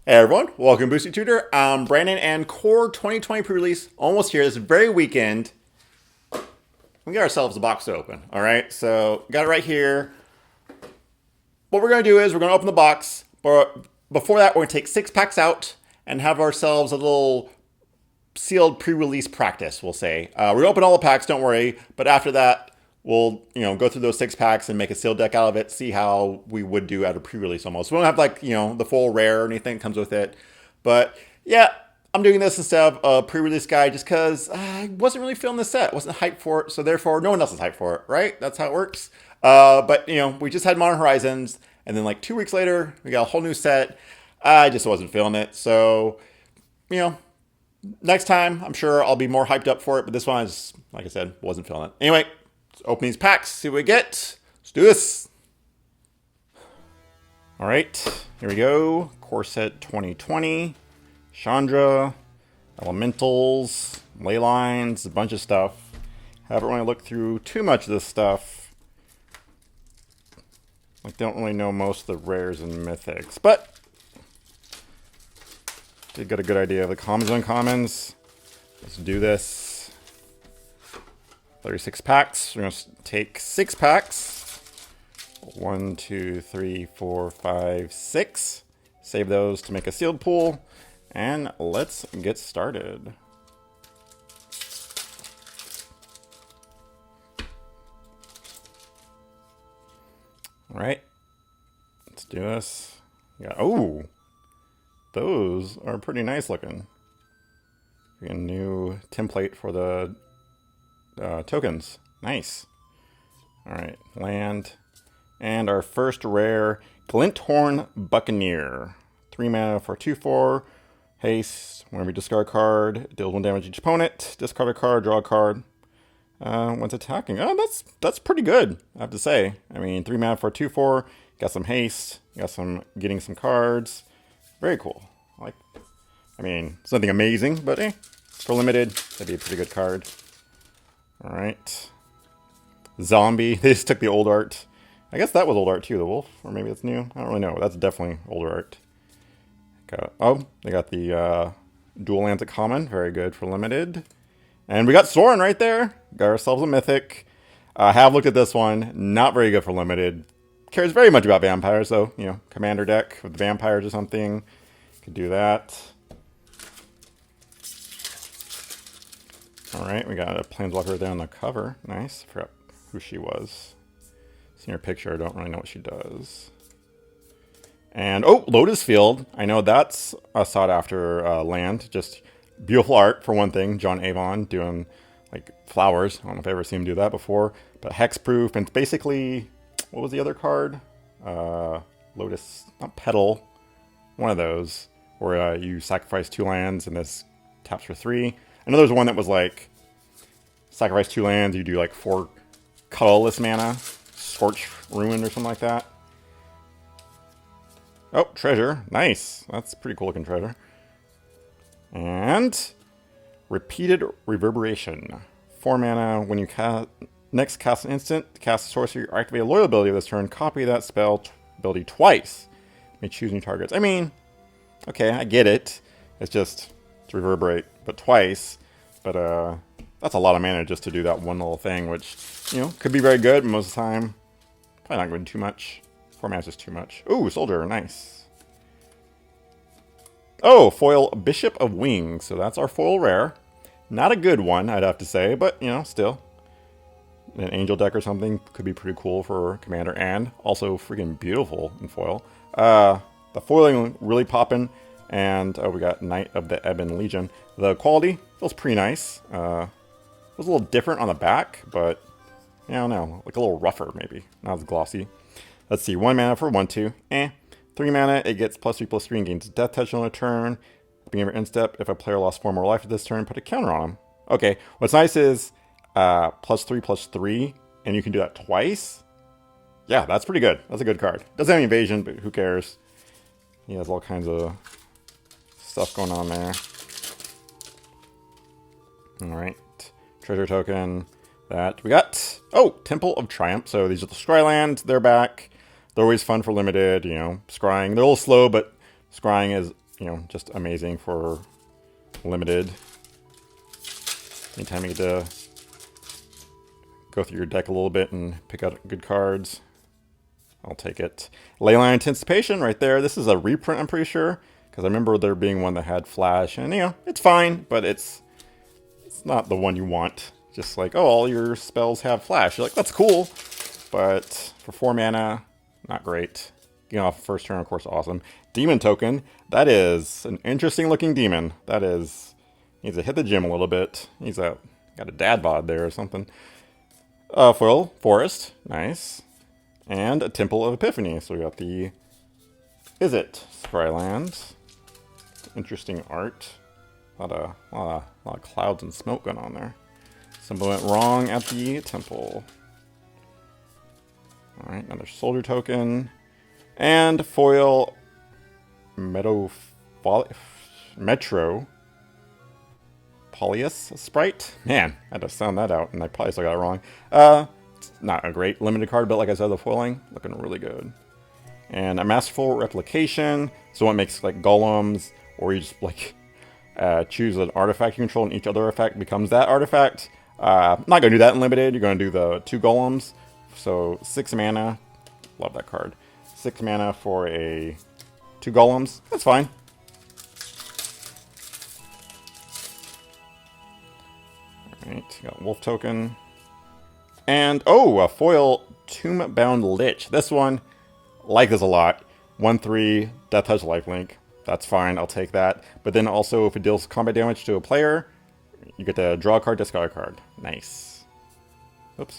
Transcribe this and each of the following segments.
Hey everyone, welcome to Boosty Tutor. I'm Brandon and Core 2020 pre-release almost here this very weekend. We got ourselves a box to open, all right? So got it right here. What we're gonna do is we're gonna open the box, but before that we're gonna take 6 packs out and have ourselves a little sealed pre-release practice, we'll say. We're gonna open all the packs, don't worry, but after that, we'll go through those 6 packs and make a sealed deck out of it, see how we would do at a pre-release almost. We don't have like, the full rare or anything that comes with it. But yeah, I'm doing this instead of a pre-release guide just because I wasn't really feeling the set. Wasn't hyped for it, so therefore no one else is hyped for it, right? That's how it works. But we just had Modern Horizons, and then like 2 weeks later, we got a whole new set. I just wasn't feeling it. So, next time, I'm sure I'll be more hyped up for it, but this one, like I said, wasn't feeling it. Anyway, let's open these packs, see what we get. Let's do this. All right, here we go. Core Set 2020, Chandra, Elementals, Leylines, a bunch of stuff. Haven't really looked through too much of this stuff. I don't really know most of the rares and mythics, but did get a good idea of the commons and uncommons. Let's do this. 36 packs. We're going to take 6 packs. 1, 2, 3, 4, 5, 6. Save those to make a sealed pool. And let's get started. All right. Let's do this. Yeah. Oh, those are pretty nice looking. A new template for the tokens. Nice. All right, land. And our first rare, Glinthorn Buccaneer. 3 mana for 2/4. Haste. Whenever you discard a card, deals 1 damage to each opponent. Discard a card, draw a card. Once attacking. Oh, that's pretty good, I have to say. I mean, 3 mana for 2/4. Got some haste. Got some getting some cards. Very cool. It's nothing amazing, but for limited, that'd be a pretty good card. All right. Zombie. They just took the old art. I guess that was old art too, the wolf. Or maybe it's new. I don't really know. That's definitely older art. They got the dual lands at common. Very good for limited. And we got Soren right there. Got ourselves a mythic. I have looked at this one. Not very good for limited. Cares very much about vampires, though. Commander deck with vampires or something. Could do that. All right, we got a Planeswalker there on the cover. Nice. Forgot who she was. Seeing her picture, I don't really know what she does. And, Lotus Field. I know that's a sought-after land. Just beautiful art, for one thing. John Avon doing, flowers. I don't know if I've ever seen him do that before. But hexproof, and it's basically... What was the other card? Lotus... Not Petal. One of those. Where you sacrifice 2 lands, and this taps for 3. I know there's one that was sacrifice 2 lands, you do 4 colorless mana, Scorch Ruin or something like that. Oh, treasure. Nice. That's pretty cool looking treasure. And Repeated Reverberation. 4 mana. When you next cast an instant, cast a sorcery, or activate a loyal ability this turn, copy that spell ability twice. You may choose new targets. I mean, okay, I get it. It's just to reverberate, but twice. But that's a lot of mana just to do that one little thing, which, could be very good, but most of the time, probably not going to do too much. 4 mana is just too much. Ooh, Soldier, nice. Oh, foil Bishop of Wings. So that's our foil rare. Not a good one, I'd have to say, but, still. An Angel deck or something could be pretty cool for Commander, and also freaking beautiful in foil. The foiling really popping. And we got Knight of the Ebon Legion. The quality feels pretty nice. It was a little different on the back, but I don't know. A little rougher, maybe. Not as glossy. Let's see. 1 mana for 1/2. 3 mana, it gets +3/+3 and gains Death Touch on a turn. Beginning of your end step, if a player lost 4 more life at this turn, put a counter on him. Okay, what's nice is +3/+3, and you can do that twice. Yeah, that's pretty good. That's a good card. Doesn't have any evasion, but who cares? He has all kinds of stuff going on there. Alright. Treasure token. That we got. Oh, Temple of Triumph. So these are the Scrylands. They're back. They're always fun for limited, scrying. They're a little slow, but scrying is you know, just amazing for limited. Anytime you get to go through your deck a little bit and pick out good cards, I'll take it. Leyline Anticipation right there. This is a reprint, I'm pretty sure, because I remember there being one that had Flash, and you know, it's fine, but it's not the one you want. Just like, oh, all your spells have Flash. You're like, that's cool, but for 4 mana, not great. Getting off first turn, of course, awesome. Demon Token. That is an interesting looking demon. That is, needs to hit the gym a little bit. He's got a dad bod there or something. Foil Forest, nice. And a Temple of Epiphany. So we got the Izzet Scrylands. Interesting art. A lot of clouds and smoke going on there. Something went wrong at the temple. Alright, another soldier token. And foil Metro Polius Sprite. Man, I had to sound that out, and I probably still got it wrong. It's not a great limited card, but like I said, the foiling, looking really good. And a Masterful Replication. So one makes like golems, or you just like choose an artifact you control, and each other artifact becomes that artifact. Not going to do that in limited. You're going to do the 2 golems. So 6 mana. Love that card. 6 mana for a 2 golems. That's fine. Alright, got Wolf Token. And, oh, a foil Tomb-Bound Lich. This one, like this a lot. 1/3, Death Touch Lifelink. That's fine, I'll take that. But then also, if it deals combat damage to a player, you get to draw a card, discard a card. Nice. Oops.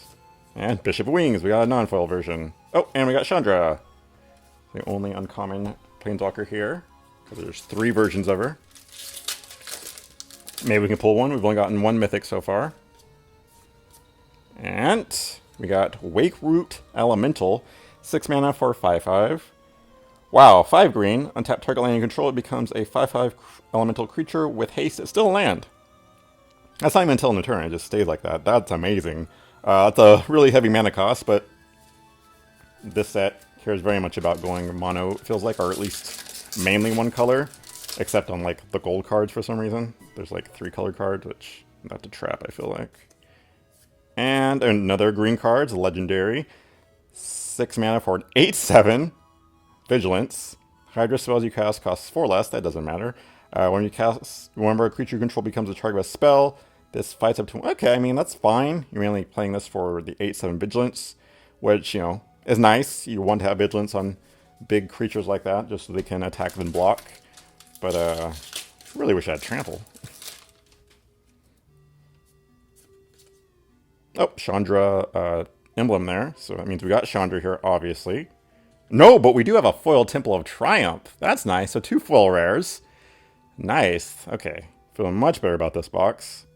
And Bishop of Wings, we got a non-foil version. Oh, and we got Chandra. The only uncommon Planeswalker here, because there's 3 versions of her. Maybe we can pull one. We've only gotten 1 mythic so far. And we got Wake Root Elemental, 6 mana for 5/5. Wow, 5 green. Untap target land you control, it becomes a 5/5 elemental creature with haste. It's still a land. That's not even until the turn, it just stays like that. That's amazing. It's a really heavy mana cost, but this set cares very much about going mono, it feels like, or at least mainly 1 color, except on like the gold cards for some reason. There's like 3 color cards, which I'm about to trap, I feel like. And another green card's legendary. 6 mana for an 8/7 Vigilance. Hydra spells you cast costs 4 less, that doesn't matter. When you cast, whenever a creature you control becomes a target of a spell, this fights up to... Okay, I mean, that's fine. You're mainly playing this for the 8/7 Vigilance, which, you know, is nice. You want to have Vigilance on big creatures like that, just so they can attack and block. But, really wish I had Trample. Oh, Chandra emblem there. So that means we got Chandra here, obviously. No, but we do have a foil Temple of Triumph. That's nice. So 2 foil rares. Nice. Okay. Feeling much better about this box.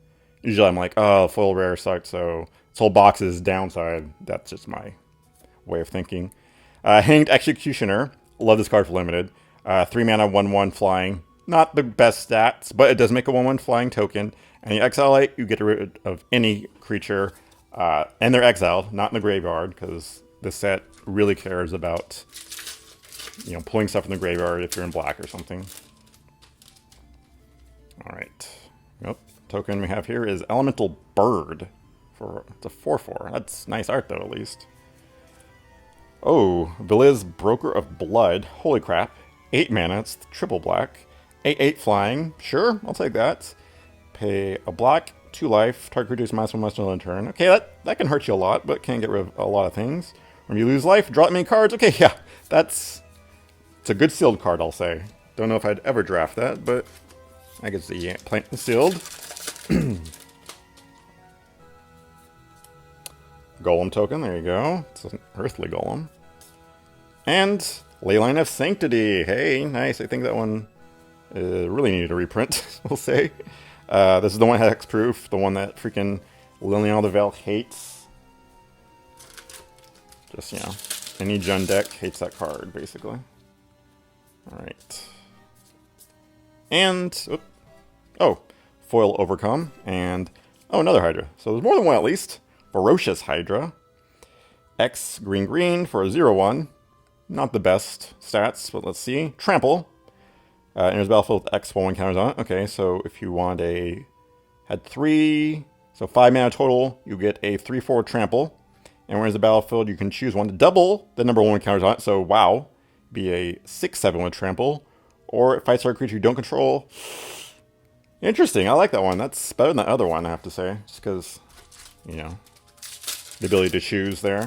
Usually I'm like, oh, foil rare sucks, so this whole box is downside. That's just my way of thinking. Hanged Executioner. Love this card for limited. 3 mana, 1/1 flying. Not the best stats, but it does make a 1/1 flying token. And you exile it, you get rid of any creature. And they're exiled, not in the graveyard, because this set really cares about, you know, pulling stuff in the graveyard if you're in black or something. Alright. Nope. Token we have here is Elemental Bird. It's a 4/4. That's nice art, though, at least. Oh, Veliz Broker of Blood. Holy crap. 8 mana. It's triple black. 8/8 flying. Sure, I'll take that. Pay a black, 2 life. Target creatures -1/1 on turn. Okay, that can hurt you a lot, but can get rid of a lot of things. When you lose life, draw many cards. Okay, yeah, it's a good sealed card, I'll say. Don't know if I'd ever draft that, but I guess the plant is sealed. Golem token, there you go. It's an earthly golem. And Leyline of Sanctity. Hey, nice. I think that one really needed a reprint, we'll say. This is the one hexproof, the one that freaking Liliana the Veil hates. Just, you know, any Jund deck hates that card, basically. Alright. And, oh, foil Overcome, and, oh, another Hydra. So there's more than one at least. Ferocious Hydra. X green for a 0/1. Not the best stats, but let's see. Trample. Enters the battlefield with X while one counters on it. Okay, so if you want had 3, so 5 mana total, you get a 3/4 trample. And when it's the battlefield, you can choose one to double the number 1 counters on it. So wow, be a 6/7 with trample. Or it fights our creature you don't control. Interesting, I like that one. That's better than the other one, I have to say. Just because, you know, the ability to choose there.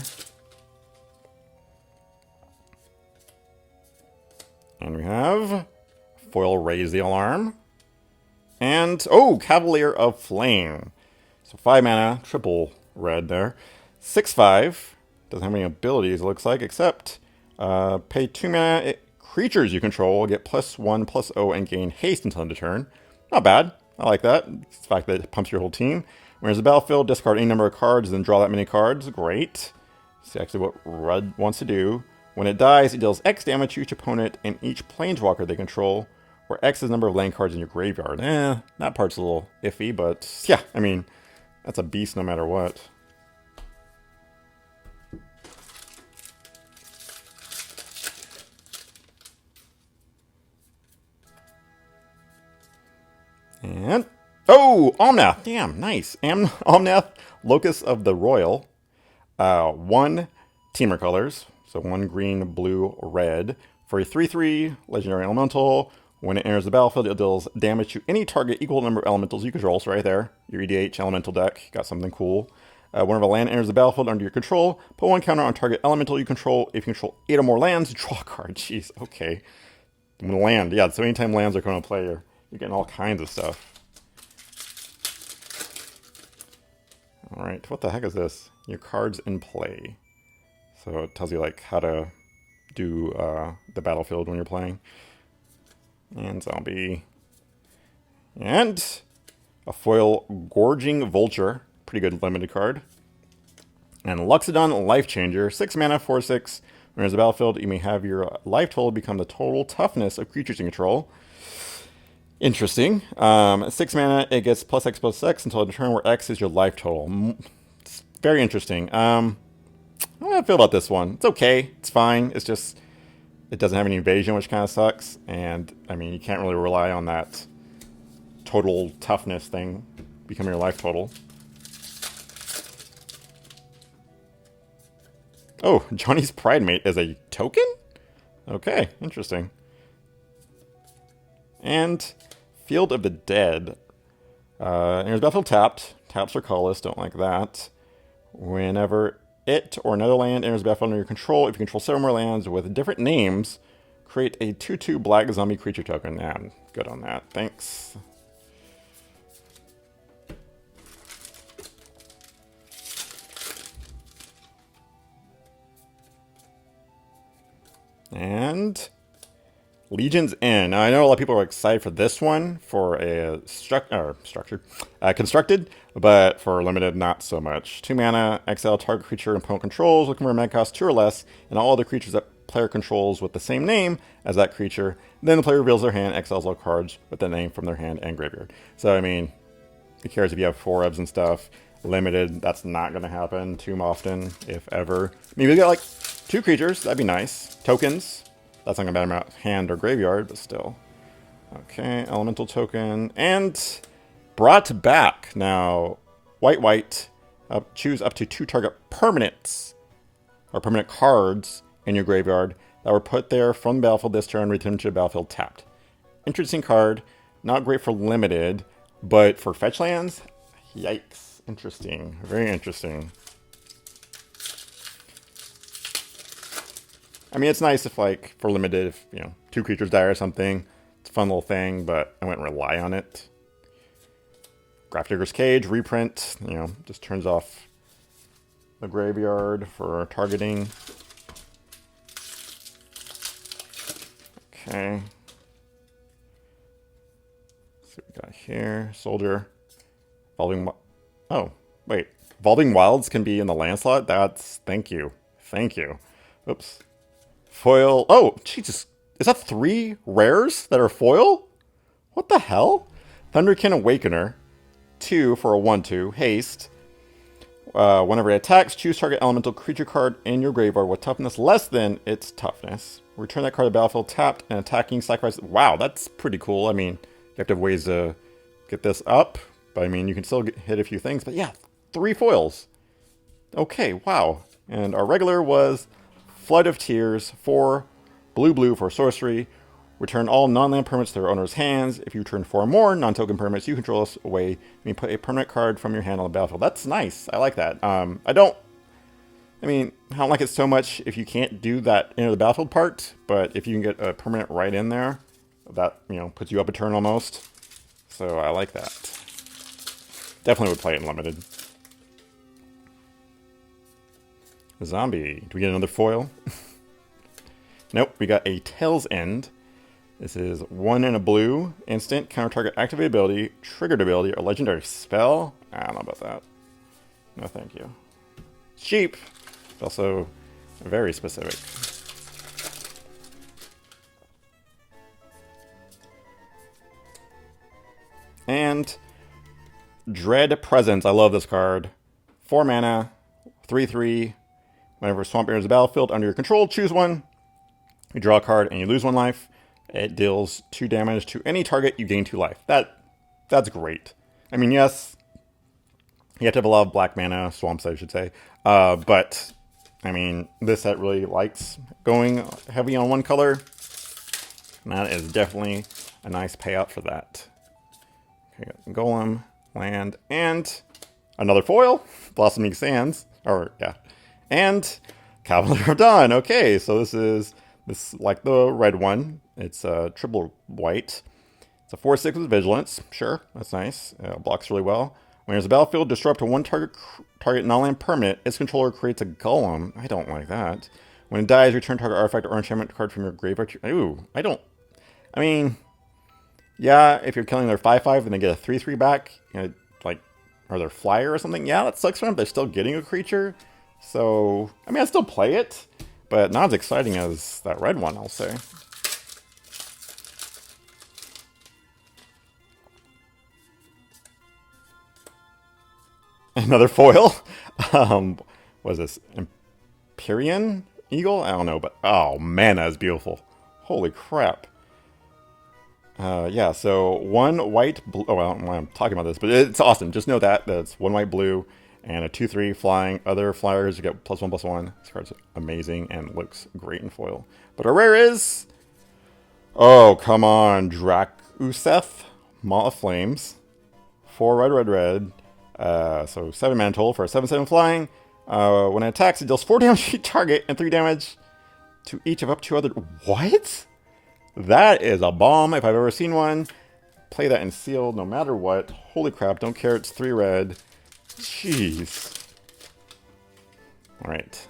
And we have foil Raise the Alarm. And, oh, Cavalier of Flame. So 5 mana, triple red there. 6/5. Doesn't have any abilities, it looks like, except pay 2 mana. Creatures you control get +1/+0 and gain haste until end of turn. Not bad. I like that. It's the fact that it pumps your whole team. Whereas the battlefield, discard any number of cards, then draw that many cards. Great. See actually what red wants to do. When it dies, it deals X damage to each opponent and each planeswalker they control, where X is the number of land cards in your graveyard. That part's a little iffy, but yeah, I mean, that's a beast no matter what. And, oh, Omnath, damn, nice. Omnath, Locus of the Royal. 1 Teamer colors, so 1 green, blue, red. For a 3/3 legendary elemental, when it enters the battlefield, it deals damage to any target equal number of elementals you control. So right there, your EDH elemental deck, got something cool. Whenever a land enters the battlefield under your control, put 1 counter on target elemental you control. If you control 8 or more lands, draw a card. Jeez, okay. Land, yeah, so anytime lands are coming to play, you're getting all kinds of stuff. Alright, what the heck is this? Your cards in play. So it tells you like how to do the battlefield when you're playing. And zombie. And a foil Gorging Vulture. Pretty good limited card. And Luxodon Life Changer. 6 mana, 4/6. When there's a battlefield, you may have your life total become the total toughness of creatures you control. Interesting. 6 mana, it gets +X/+X until the turn where X is your life total. It's very interesting. I don't know how I feel about this one. It's okay. It's fine. It's just, it doesn't have any evasion, which kind of sucks. And, I mean, you can't really rely on that total toughness thing becoming your life total. Oh, Johnny's Pride Mate as a token? Okay, interesting. And Field of the Dead. Enters battlefield tapped. Taps are colorless, don't like that. Whenever it or another land enters the battlefield under your control, if you control 7 more lands with different names, create a 2/2 black zombie creature token. Yeah, I'm good on that. Thanks. And Legion's Inn. Now, I know a lot of people are excited for this one for a constructed, but for limited, not so much. 2 mana, exile target creature and opponent controls, looking for a mana cost 2 or less, and all other creatures that player controls with the same name as that creature. Then the player reveals their hand, exiles all cards with the name from their hand and graveyard. So, I mean, who cares if you have 4-ebs and stuff? Limited, that's not going to happen too often, if ever. Maybe we got like 2 creatures, that'd be nice. Tokens, that's not going to matter about hand or graveyard, but still. Okay, elemental token, and brought back. Now, white, choose up to 2 target permanents, or permanent cards in your graveyard that were put there from the battlefield this turn, return to the battlefield tapped. Interesting card, not great for limited, but for fetch lands, yikes. Interesting, very interesting. I mean, it's nice if, like, for limited, if, you know, 2 creatures die or something. It's a fun little thing, but I wouldn't rely on it. Grafdigger's Cage, reprint, you know, just turns off the graveyard for targeting. Okay. Let's see what we got here. Soldier. Evolving... Oh, wait. Evolving Wilds can be in the land slot? That's... Thank you. Thank you. Oops. Foil. Oh, Jesus. Is that 3 rares that are foil? What the hell? Thunderkin Awakener. 2 for a 1/2. Haste. Whenever it attacks, choose target elemental creature card in your graveyard with toughness less than its toughness. Return that card to the battlefield tapped and attacking sacrifice. Wow, that's pretty cool. I mean, you have to have ways to get this up, but I mean, you can still hit a few things. But yeah, 3 foils. Okay, wow. And our regular was Flood of Tears, 4 blue for sorcery. Return all non-land permanents to their owner's hands. If you return 4 more non-token permanents you control away, and you put a permanent card from your hand on the battlefield. That's nice. I like that. I don't like it so much if you can't do that into the battlefield part, but if you can get a permanent right in there, that, puts you up a turn almost. So I like that. Definitely would play it in limited. Zombie. Do we get another foil? Nope, we got a Tail's End. This is 1 and a blue, instant, counter target activate ability, triggered ability, or legendary spell. I don't know about that. No thank you. It's cheap, but also very specific. And Dread Presence. I love this card. 4 mana, 3/3. Whenever Swamp enters the battlefield under your control, choose one. You draw a card and you lose 1 life. It deals 2 damage to any target, you gain 2 life. That's great. I mean, yes, you have to have a lot of black mana, swamps I should say. But, I mean, this set really likes going heavy on 1 color. And that is definitely a nice payout for that. Okay, Golem, land, and another foil, Blossoming Sands. And Cavalier of Dawn. Okay, so this is like the red one. It's triple white. It's a 4/6 with vigilance. Sure, that's nice. Blocks really well. When there's a battlefield, disrupt one target non-land permanent. Its controller creates a golem. I don't like that. When it dies, return target artifact or enchantment card from your graveyard. Ooh, I mean, yeah, if you're killing their 5/5 and they get a 3/3 back, or their flyer or something, yeah, that sucks for them. They're still getting a creature. So, I mean, I still play it, but not as exciting as that red one, I'll say. Another foil. What is this? Empyrean Eagle? I don't know, but oh man, that is beautiful. Holy crap. Yeah, so 1 white, blue. Oh, I don't know why I'm talking about this, but it's awesome. Just know that it's 1 white, blue, and a 2/3 flying. Other flyers, you get +1/+1. This card's amazing and looks great in foil. But our rare is, oh come on, Drakuseth, Maw of Flames, 4 red. So 7 mana total for a 7/7 flying. When it attacks, it deals 4 damage to each target and 3 damage to each of up to other. What? That is a bomb if I've ever seen one. Play that in sealed no matter what. Holy crap, don't care, it's 3 red. Jeez. Alright.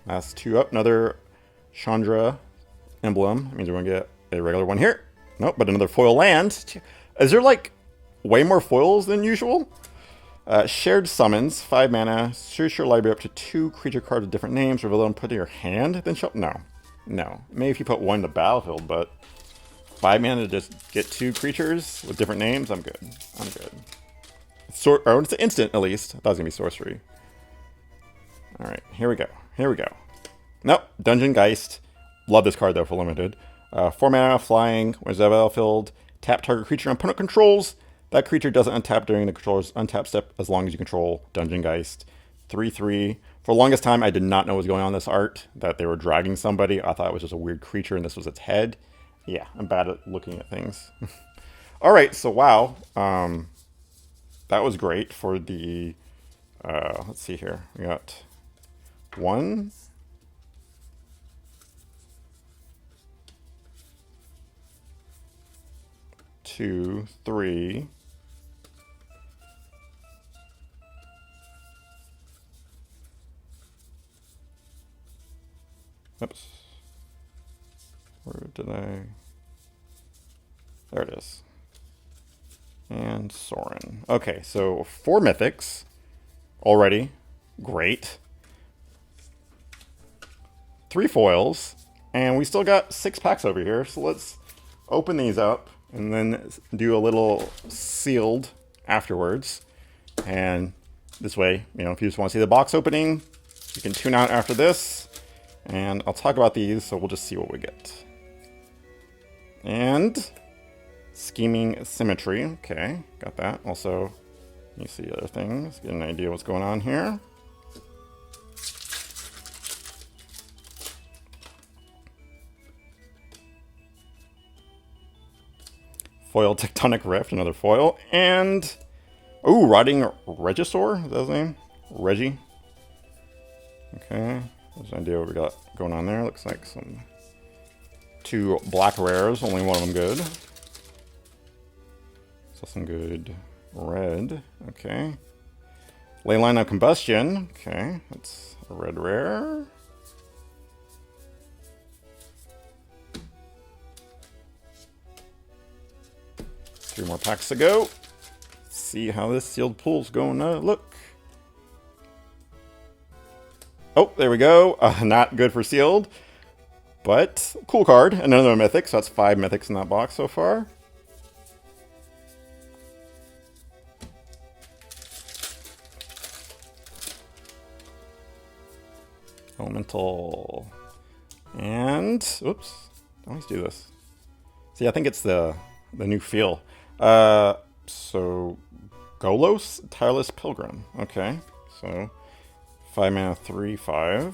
Last 2 up. Another Chandra emblem. That means we're going to get a regular one here. Nope, but another foil land. Is there like way more foils than usual? Shared Summons. 5 mana. Search your library up to 2 creature cards with different names. Reveal them, put in your hand. Then show. No. Maybe if you put 1 in the battlefield, but 5 mana to just get 2 creatures with different names? I'm good. It's an instant, at least. I thought it was going to be sorcery. Alright, here we go. Nope, Dungeon Geist. Love this card, though, for limited. 4 mana, flying. When it's on the battlefield, tap target creature and opponent controls. That creature doesn't untap during the controller's untap step as long as you control Dungeon Geist. 3/3. For the longest time, I did not know what was going on in this art. That they were dragging somebody. I thought it was just a weird creature and this was its head. Yeah, I'm bad at looking at things. Alright, so wow. That was great for the... let's see here. We got 1... 2, 3... Oops. Where did I... There it is. And Soren. Okay, so 4 mythics already. Great. 3 foils. And we still got 6 packs over here. So let's open these up and then do a little sealed afterwards. And This way, you know, if you just want to see the box opening, you can tune out after this. And I'll talk about these, so we'll just see what we get. And Scheming Symmetry. Okay, got that. Also, you see other things. Get an idea what's going on here. Foil Tectonic Rift, another foil. And, ooh, Rotting Regisaur, is that his name? Reggie. Okay, there's an idea what we got going on there. Looks like some 2 black rares, only one of them good. So some good red, okay. Leyline of Combustion, okay, that's a red rare. Three more packs to go. Let's see how this sealed pool's going to look. Oh, there we go. Not good for sealed, but cool card. Another mythic, so that's 5 mythics in that box so far. Elemental. And, oops, I always do this. See, I think it's the new feel. So, Golos, Tireless Pilgrim. Okay, so 5 mana, 3/5.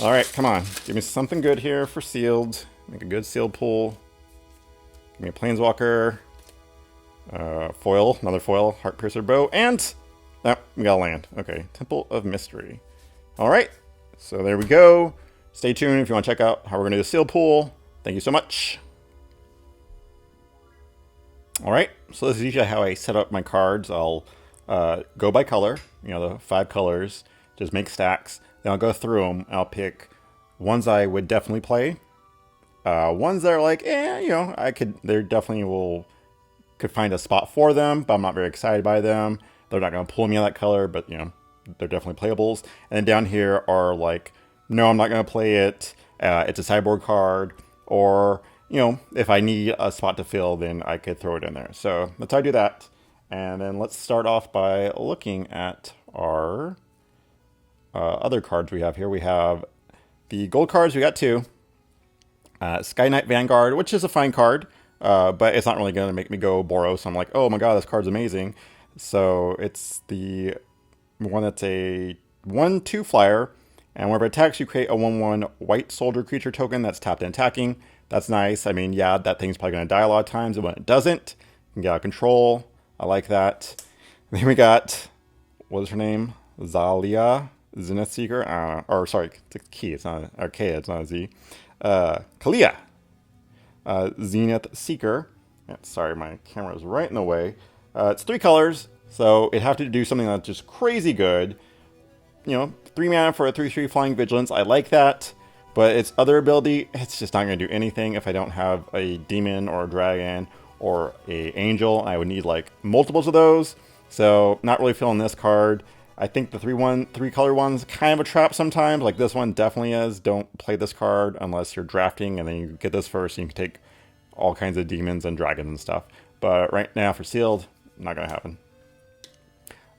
All right, come on, give me something good here for sealed. Make a good sealed pool. Give me a Planeswalker, foil, another foil, Heartpiercer Bow, and we got a land. Okay, Temple of Mystery. All right, so there we go. Stay tuned if you want to check out how we're going to do the seal pool. Thank you so much. All right, so this is usually how I set up my cards. I'll go by color, you know, the 5 colors, just make stacks. Then I'll go through them. I'll pick ones I would definitely play. Ones that are like, you know, they definitely could find a spot for them, but I'm not very excited by them. They're not going to pull me on that color, but, you know, they're definitely playables. And then down here are like, no, I'm not going to play it. It's a sideboard card. Or, you know, if I need a spot to fill, then I could throw it in there. So that's how I do that. And then let's start off by looking at our other cards we have here. We have the gold cards. We got 2. Sky Knight Vanguard, which is a fine card, but it's not really going to make me go Boros. So I'm like, oh my god, this card's amazing. So it's the one that's a 1/2 flyer, and whenever it attacks, you create a 1/1 white soldier creature token that's tapped and attacking. That's nice. I mean, yeah, that thing's probably going to die a lot of times, and when it doesn't, you can get out of control. I like that. Then we got, what is her name? Zalia, Zenith Seeker. Or sorry, it's a key. It's not a K. It's not a Z. Kalia, Zenith Seeker. Sorry, my camera is right in the way. It's 3 colors, so it have to do something that's just crazy good. You know, 3 mana for a 3/3 Flying Vigilance. I like that, but its other ability, it's just not going to do anything if I don't have a demon or a dragon or a angel. I would need like multiples of those, so not really feeling this card. I think the 3 color one's kind of a trap sometimes. Like this one definitely is. Don't play this card unless you're drafting, and then you get this first, and you can take all kinds of demons and dragons and stuff. But right now for sealed, not gonna happen.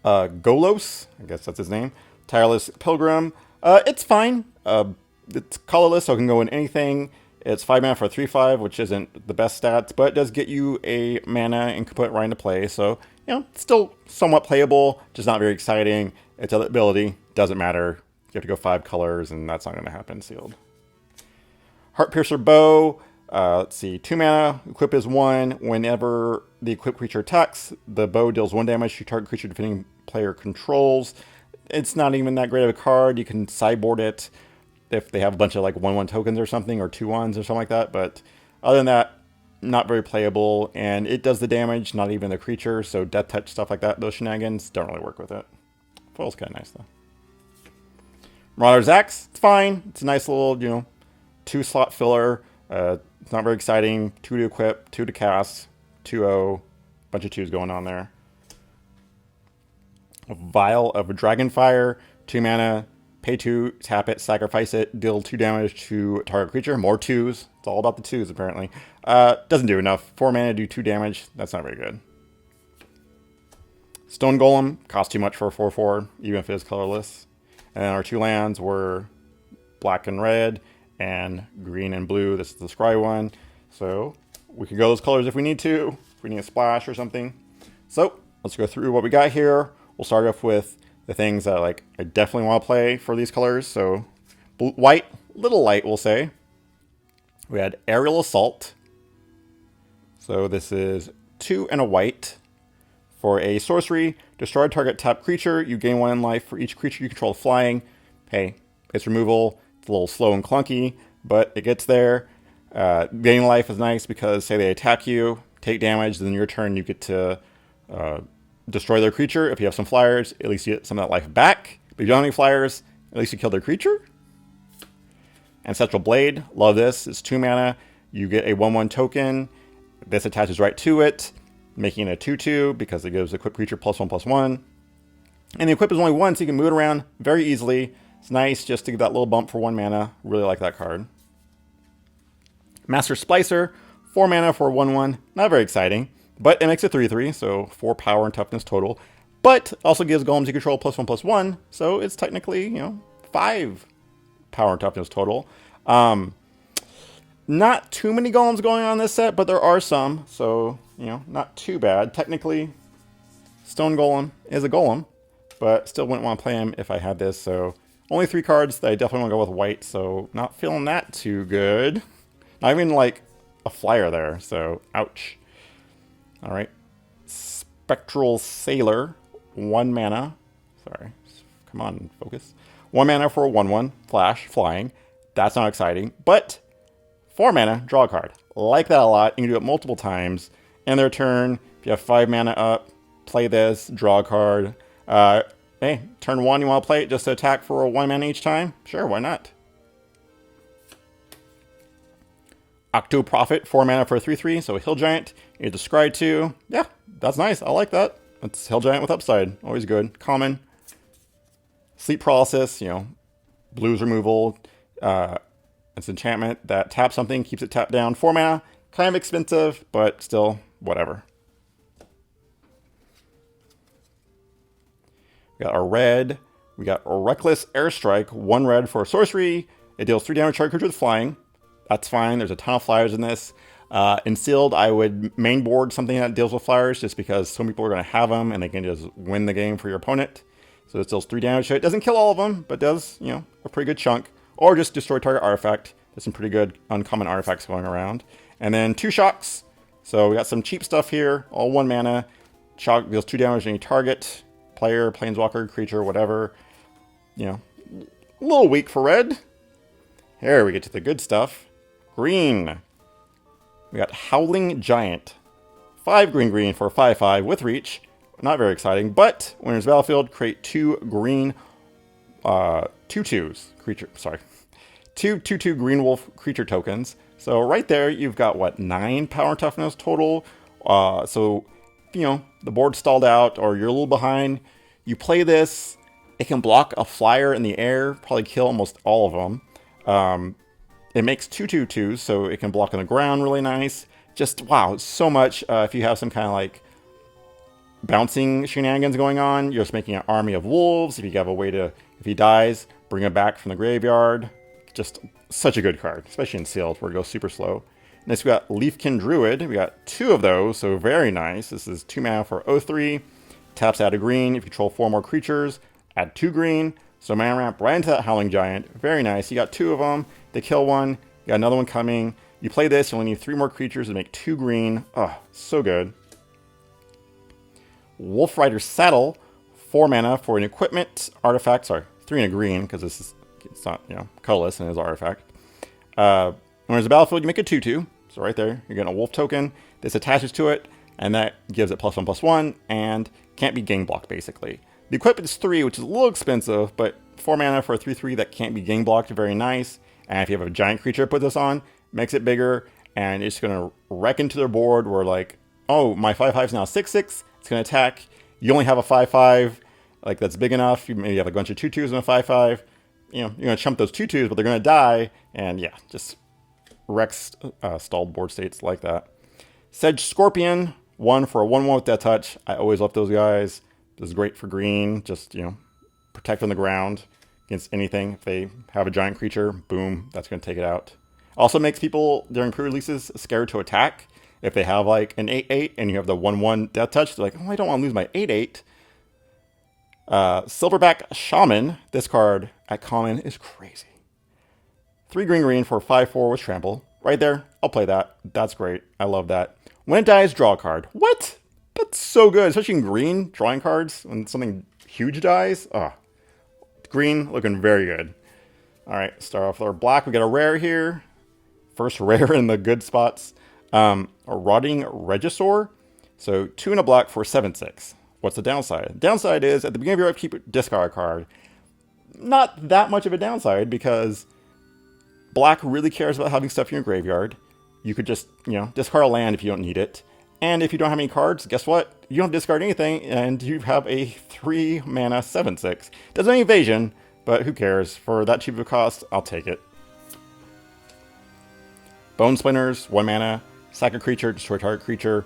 Golos, I guess that's his name. Tireless Pilgrim. It's fine. It's colorless, so it can go in anything. It's 5 mana for a 3/5, which isn't the best stats, but it does get you a mana and can put it right into play. So, you know, it's still somewhat playable, just not very exciting. Its other ability doesn't matter. You have to go 5 colors, and that's not going to happen sealed. Heartpiercer Bow. Let's see, 2 mana. Equip is 1. Whenever the equipped creature attacks, the bow deals 1 damage to target creature defending player controls. It's not even that great of a card. You can sideboard it if they have a bunch of like 1/1 tokens or something, or 2/1s or something like that. But other than that, not very playable. And it does the damage, not even the creature. So death touch, stuff like that, those shenanigans don't really work with it. Foil's kind of nice though. Marauder's Axe, it's fine. It's a nice little, you know, 2-slot filler. It's not very exciting. 2 to equip, 2 to cast, 2/0, bunch of 2s going on there. A Vial of Dragonfire, 2 mana, pay 2, tap it, sacrifice it, deal 2 damage to target creature. More 2s. It's all about the 2s apparently. Doesn't do enough. 4 mana, do 2 damage. That's not very good. Stone Golem cost too much for a 4/4, even if it is colorless. And our 2 lands were black and red, and green and blue. This is the scry one. So we could go those colors if we need to, if we need a splash or something. So let's go through what we got here. We'll start off with the things that like I definitely want to play for these colors. So white, little light, we'll say. We had Aerial Assault. So this is 2 and a white. For a sorcery, destroy target tapped creature. You gain 1 in life for each creature you control flying. Hey, it's removal. It's a little slow and clunky, but it gets there. Gaining life is nice because say they attack you, take damage, then your turn you get to destroy their creature. If you have some flyers, at least you get some of that life back. But if you don't have any flyers, at least you kill their creature. Ancestral Blade, love this. It's 2 mana. You get a 1/1 token. This attaches right to it, making it a 2/2 because it gives equipped creature +1/+1. And the equip is only 1, so you can move it around very easily. It's nice just to get that little bump for 1 mana. Really like that card. Master Splicer, 4 mana for 1/1. Not very exciting, but it makes it 3/3, so 4 power and toughness total. But also gives golems you control +1/+1, so it's technically, 5 power and toughness total. Not too many golems going on this set, but there are some, so, not too bad. Technically, Stone Golem is a golem, but still wouldn't want to play him if I had this, so only 3 cards that I definitely want to go with white, so not feeling that too good. Not even like a flyer there, so ouch. All right. Spectral Sailor, 1 mana. Sorry, come on, focus. 1 mana for a 1/1, flash, flying. That's not exciting, but 4 mana, draw a card. Like that a lot. You can do it multiple times. End their turn, if you have 5 mana up, play this, draw a card. Hey, turn 1, you want to play it just to attack for a 1 mana each time? Sure, why not? Octo Prophet, 4 mana for a 3/3, so a Hill Giant. You get to scry 2. Yeah, that's nice. I like that. It's Hill Giant with upside. Always good. Common. Sleep Paralysis, blues removal. It's enchantment that taps something, keeps it tapped down. 4 mana, kind of expensive, but still, whatever. We got our red. We got a Reckless Airstrike, 1 red for a sorcery. It deals 3 damage to target creature with flying. That's fine. There's a ton of flyers in this. In sealed, I would main board something that deals with flyers just because some people are going to have them and they can just win the game for your opponent. So it deals 3 damage to it. Doesn't kill all of them, but does, a pretty good chunk. Or just destroy target artifact. There's some pretty good uncommon artifacts going around. And then 2 shocks. So we got some cheap stuff here. All 1 mana. Shock deals 2 damage to any target. Player, planeswalker, creature, whatever. A little weak for red. Here we get to the good stuff. Green. We got Howling Giant. 5 green for a 5/5 with reach. Not very exciting, but when it's battlefield, create 2 green 2/2s creature. Sorry. 2/2 green wolf creature tokens. So right there, you've got what, 9 power and toughness total. So the board stalled out or you're a little behind. You play this, it can block a flyer in the air, probably kill almost all of them. It makes 2/2/2s, so it can block on the ground really nice. Just, wow, so much. If you have some kind of like bouncing shenanigans going on, you're just making an army of wolves. If you have a way to, if he dies, bring him back from the graveyard. Just such a good card, especially in sealed where it goes super slow. Next we got Leafkin Druid. We got 2 of those, so very nice. This is 2 mana for 0/3. Taps out a green. If you control 4 more creatures, add 2 green. So mana ramp right into that Howling Giant. Very nice. You got 2 of them. They kill 1. You got another one coming. You play this, you only need 3 more creatures to make 2 green. Oh, so good. Wolf Rider Saddle, 4 mana for an equipment artifact. Sorry, 3 and a green, because it's not, colorless and it is artifact. When there's a battlefield, you make a 2/2. So right there, you're getting a wolf token. This attaches to it, and that gives it +1/+1, and can't be gang blocked, basically. The equipment is 3, which is a little expensive, but 4 mana for a 3/3 that can't be gang blocked, very nice. And if you have a giant creature put this on, makes it bigger, and it's going to wreck into their board where like, oh, my 5/5 is now 6/6, it's going to attack. You only have a 5/5, like that's big enough. You maybe have a bunch of 2/2s and a 5/5. You're going to chump those 2/2s, but they're going to die, and yeah, just wrecks stalled board states like that. Sedge Scorpion, 1 for a 1/1 with Death Touch. I always love those guys. This is great for green, just, you know, protect on the ground against anything. If they have a giant creature, boom, that's going to take it out. Also makes people, during pre-releases, scared to attack. If they have like an 8/8 and you have the 1/1 death touch, they're like, oh, I don't want to lose my 8/8. Silverback Shaman, this card at common is crazy. 3 green for 5/4 with trample. Right there, I'll play that. That's great. I love that. When it dies, draw a card. What? That's so good, especially in green, drawing cards when something huge dies. Oh, green looking very good. All right, start off with our black. We got a rare here. First rare in the good spots. A Rotting Regisaur. So 2 and a black for 7/6. What's the downside? Downside is at the beginning of your upkeep, discard a card. Not that much of a downside because black really cares about having stuff in your graveyard. You could just, you know, discard a land if you don't need it. And if you don't have any cards, guess what? You don't discard anything and you have a 3 mana 7/6. Doesn't have any evasion, but who cares? For that cheap of a cost, I'll take it. Bone Splinters, 1 mana, sack a creature, destroy target creature.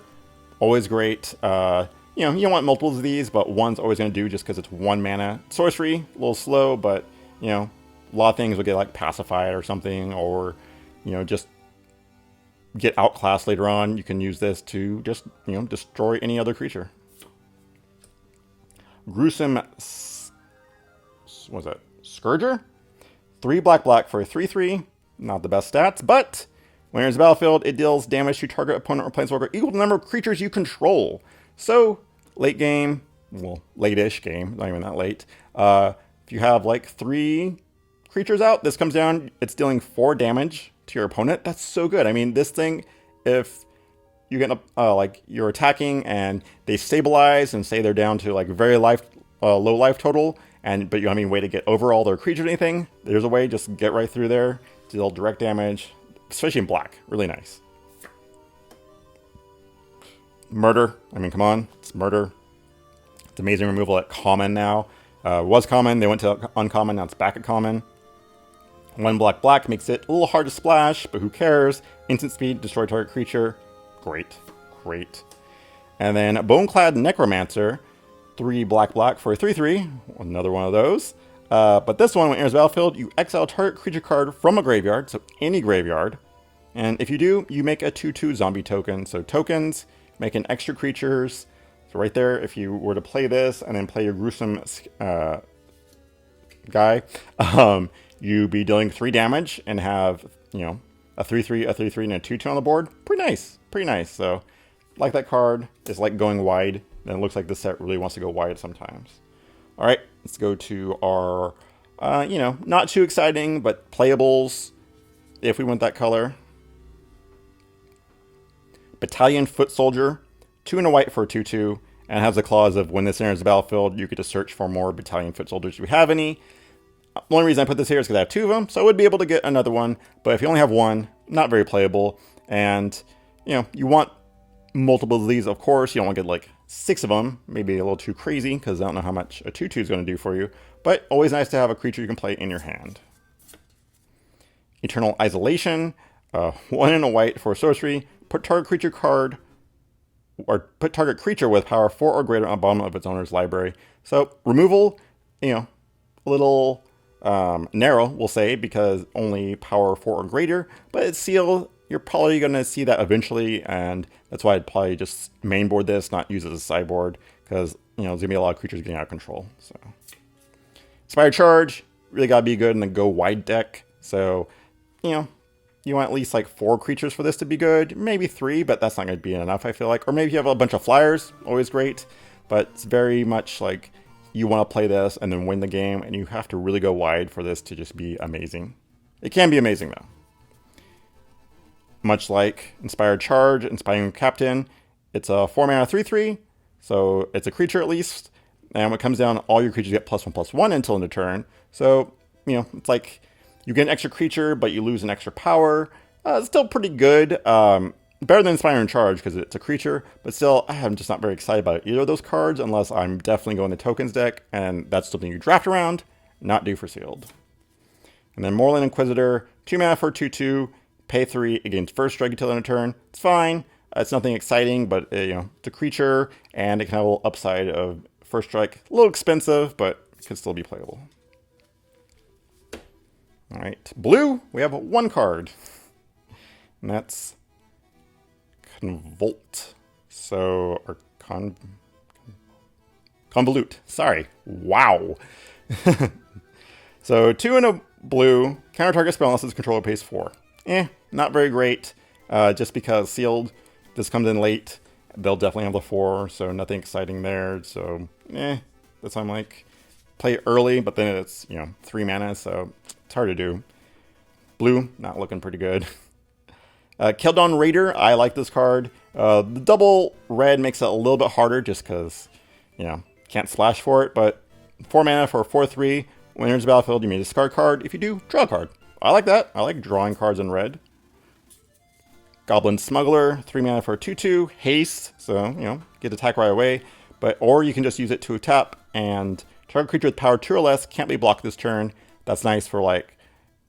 Always great. You know, you don't want multiples of these, but one's always going to do just because it's 1 mana. Sorcery, a little slow, but, you know, a lot of things will get like pacified or something, or, you know, just get outclassed later on. You can use this to just, you know, destroy any other creature. Gruesome, what was that? Scourger? 3 black for a 3/3. Not the best stats, but when it enters the battlefield, it deals damage to target opponent or planeswalker equal to the number of creatures you control. So, late game, well, late-ish game, not even that late. If you have like 3 creatures out, this comes down, it's dealing 4 damage to your opponent. That's so good. I mean, this thing, if you get like you're attacking and they stabilize and say they're down to like very low life total, but you don't have any way to get over all their creatures or anything, there's a way, just get right through there, deal direct damage, especially in black. Really nice. Murder. I mean, come on. It's murder. It's amazing removal at common now. Was common. They went to uncommon. Now it's back at common. 1 black makes it a little hard to splash, but who cares? Instant speed, destroy target creature. Great. Great. And then Boneclad Necromancer. 3 black for a 3/3. Another one of those. But this one, when it enters the battlefield, you exile target creature card from a graveyard, so any graveyard. And if you do, you make a 2/2 zombie token. So tokens, making extra creatures. So right there, if you were to play this and then play your gruesome guy, you'd be dealing 3 damage and have, you know, a 3/3, a 3/3, and a 2/2 on the board. Pretty nice. Pretty nice. So, like that card. It's like going wide. And it looks like this set really wants to go wide sometimes. All right, let's go to our, you know, not too exciting, but playables, if we want that color. Battalion Foot Soldier, 2 and a white for a 2/2, and has the clause of when this enters the battlefield, you get to search for more Battalion Foot Soldiers if you have any. The only reason I put this here is because I have 2 of them, so I would be able to get another one, but if you only have 1, not very playable, and, you know, you want multiple of these, of course. You don't want to get like 6 of them, maybe a little too crazy, because I don't know how much a 2/2 is going to do for you, but always nice to have a creature you can play in your hand. Eternal Isolation, 1 and a white for sorcery. Put target creature card, or put target creature with power 4 or greater on the bottom of its owner's library. So removal, you know, a little narrow, we'll say, because only power 4 or greater, but it's sealed. You're probably going to see that eventually, and that's why I'd probably just mainboard this, not use it as a sideboard, because, you know, there's going to be a lot of creatures getting out of control. So, Inspired Charge, really got to be good in the go wide deck. So, you know, you want at least like 4 creatures for this to be good, maybe 3, but that's not going to be enough, I feel like. Or maybe you have a bunch of flyers, always great, but it's very much like you want to play this and then win the game, and you have to really go wide for this to just be amazing. It can be amazing, though. Much like Inspired Charge, Inspiring Captain, it's a 4 mana 3/3, so it's a creature at least, and when it comes down, all your creatures get +1/+1 until end of turn. So, you know, it's like you get an extra creature, but you lose an extra power. It's still pretty good. Better than Inspiring Charge because it's a creature, but still, I'm just not very excited about either of those cards unless I'm definitely going the tokens deck, and that's something you draft around, not do for sealed. And then Moorland Inquisitor, 2 mana for 2/2, pay 3 against first strike until end of turn. It's fine. It's nothing exciting, but you know, it's a creature, and it can have a little upside of first strike. A little expensive, but could still be playable. All right, blue, we have one card. And that's Convolt. So, or Convolute. Sorry. Wow. So 2 and a blue. Counter target spell unless its controller pays 4. Not very great. Just because sealed, this comes in late. They'll definitely have the 4, so nothing exciting there. So, that's why I'm like, play early, but then it's, 3 mana, so it's hard to do. Blue, not looking pretty good. Keldon Raider, I like this card. The double red makes it a little bit harder just because, can't splash for it, but 4 mana for a 4/3. When it enters the battlefield, you may discard card. If you do, draw a card. I like that. I like drawing cards in red. Goblin Smuggler, 3 mana for a 2/2. Haste, so, get attack right away. Or you can just use it to tap, and target creature with power 2 or less can't be blocked this turn. That's nice for, like,